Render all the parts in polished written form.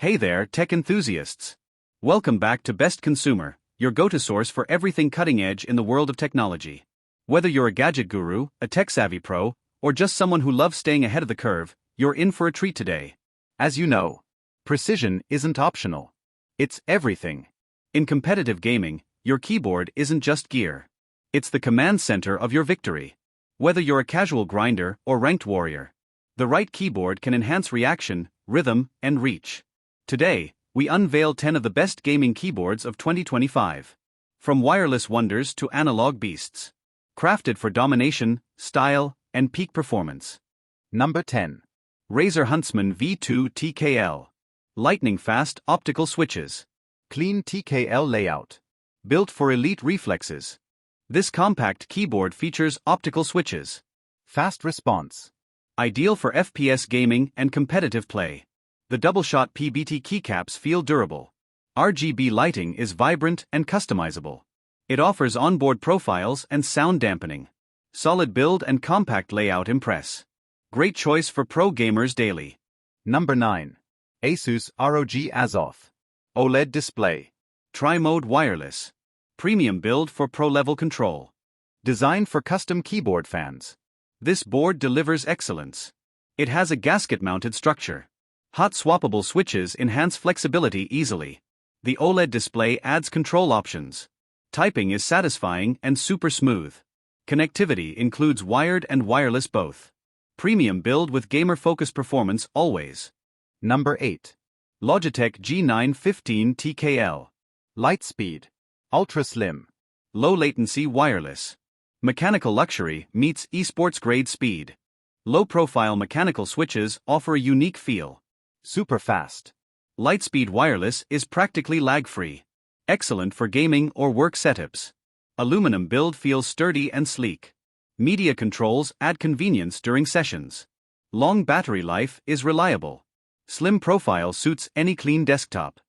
Hey there, tech enthusiasts. Welcome back to Best Consumer, your go-to source for everything cutting-edge in the world of technology. Whether you're a gadget guru, a tech-savvy pro, or just someone who loves staying ahead of the curve, you're in for a treat today. As you know, precision isn't optional. It's everything. In competitive gaming, your keyboard isn't just gear. It's the command center of your victory. Whether you're a casual grinder or ranked warrior, the right keyboard can enhance reaction, rhythm, and reach. Today, we unveil 10 of the best gaming keyboards of 2025. From wireless wonders to analog beasts. Crafted for domination, style, and peak performance. Number 10. Razer Huntsman V2 TKL. Lightning-fast optical switches. Clean TKL layout. Built for elite reflexes. This compact keyboard features optical switches. Fast response. Ideal for FPS gaming and competitive play. The double-shot PBT keycaps feel durable. RGB lighting is vibrant and customizable. It offers onboard profiles and sound dampening. Solid build and compact layout impress. Great choice for pro gamers daily. Number 9. Asus ROG Azoth. OLED display. Tri-mode wireless. Premium build for pro-level control. Designed for custom keyboard fans. This board delivers excellence. It has a gasket-mounted structure. Hot swappable switches enhance flexibility easily. The OLED display adds control options. Typing is satisfying and super smooth. Connectivity includes wired and wireless both. Premium build with gamer-focused performance always. Number 8. Logitech G915 TKL. Lightspeed. Ultra slim. Low latency wireless. Mechanical luxury meets esports grade speed. Low-profile mechanical switches offer a unique feel. Super fast. Lightspeed wireless is practically lag-free. Excellent for gaming or work setups. Aluminum build feels sturdy and sleek. Media controls add convenience during sessions. Long battery life is reliable. Slim profile suits any clean desktop.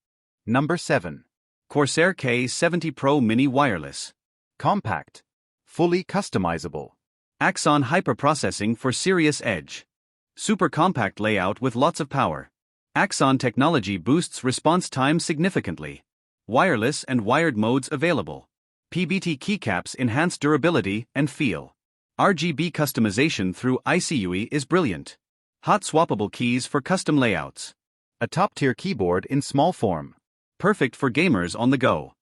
Number 7. Corsair K70 Pro Mini Wireless. Compact. Fully customizable. Axon hyperprocessing for serious edge. Super compact layout with lots of power. Axon technology boosts response time significantly. Wireless and wired modes available. PBT keycaps enhance durability and feel. RGB customization through ICUE is brilliant. Hot swappable keys for custom layouts. A top-tier keyboard in small form. Perfect for gamers on the go.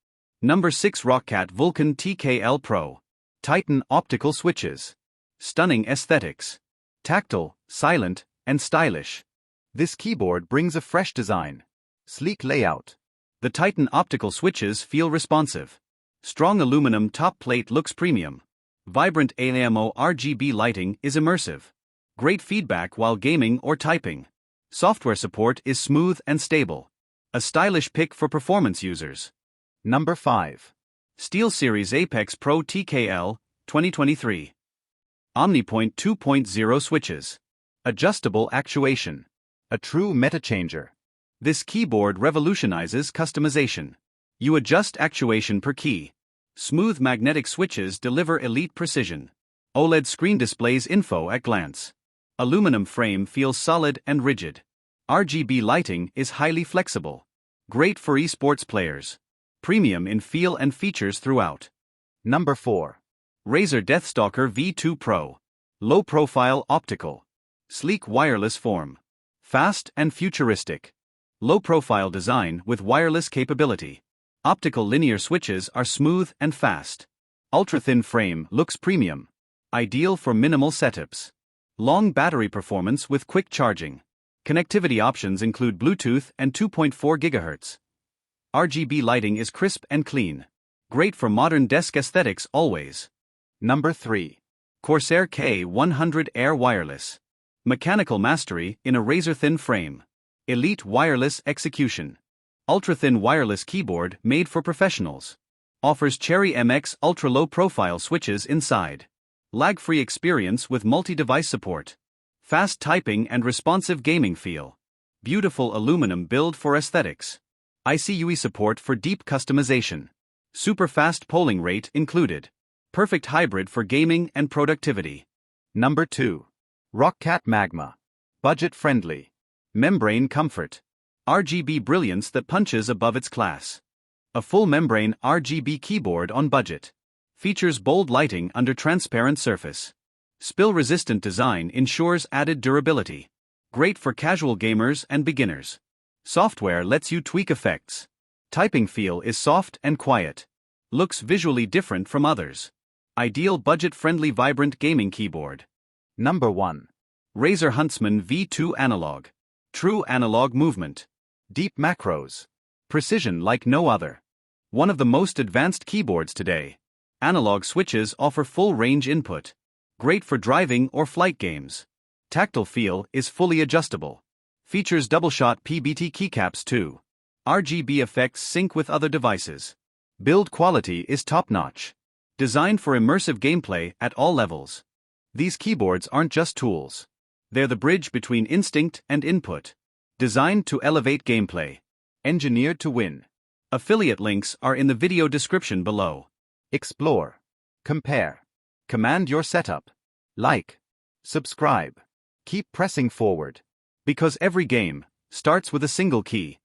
Number 6 Roccat Vulkan TKL Pro. Titan optical switches. Stunning aesthetics. Tactile, silent, and stylish. This keyboard brings a fresh design. Sleek layout. The Titan optical switches feel responsive. Strong aluminum top plate looks premium. Vibrant AMO RGB lighting is immersive. Great feedback while gaming or typing. Software support is smooth and stable. A stylish pick for performance users. Number 5. SteelSeries Apex Pro TKL, 2023. OmniPoint 2.0 switches. Adjustable actuation. A true meta changer. This keyboard revolutionizes customization. You adjust actuation per key. Smooth magnetic switches deliver elite precision. OLED screen displays info at glance. Aluminum frame feels solid and rigid. RGB lighting is highly flexible. Great for esports players. Premium in feel and features throughout. Number 4. Razer Deathstalker V2 Pro. Low profile optical. Sleek wireless form. Fast and futuristic. Low profile design with wireless capability. Optical linear switches are smooth and fast. Ultra-thin frame looks premium. Ideal for minimal setups. Long battery performance with quick charging. Connectivity options include Bluetooth and 2.4 GHz. RGB lighting is crisp and clean. Great for modern desk aesthetics always. Number 3. Corsair K100 Air Wireless. Mechanical mastery in a razor-thin frame. Elite wireless execution. Ultra-thin wireless keyboard made for professionals. Offers Cherry MX ultra-low profile switches inside. Lag-free experience with multi-device support. Fast typing and responsive gaming feel. Beautiful aluminum build for aesthetics. ICUE support for deep customization. Super fast polling rate included. Perfect hybrid for gaming and productivity. Number 2. Roccat Magma. Budget friendly. Membrane comfort. RGB brilliance that punches above its class. A full-membrane RGB keyboard on budget. Features bold lighting under transparent surface. Spill-resistant design ensures added durability. Great for casual gamers and beginners. Software lets you tweak effects. Typing feel is soft and quiet. Looks visually different from others. Ideal budget-friendly vibrant gaming keyboard. Number 1. Razer Huntsman V2 Analog. True analog movement. Deep macros. Precision like no other. One of the most advanced keyboards today. Analog switches offer full range input. Great for driving or flight games. Tactile feel is fully adjustable. Features double-shot PBT keycaps too. RGB effects sync with other devices. Build quality is top-notch. Designed for immersive gameplay at all levels. These keyboards aren't just tools. They're the bridge between instinct and input. Designed to elevate gameplay. Engineered to win. Affiliate links are in the video description below. Explore. Compare. Command your setup. Like. Subscribe. Keep pressing forward. Because every game starts with a single key.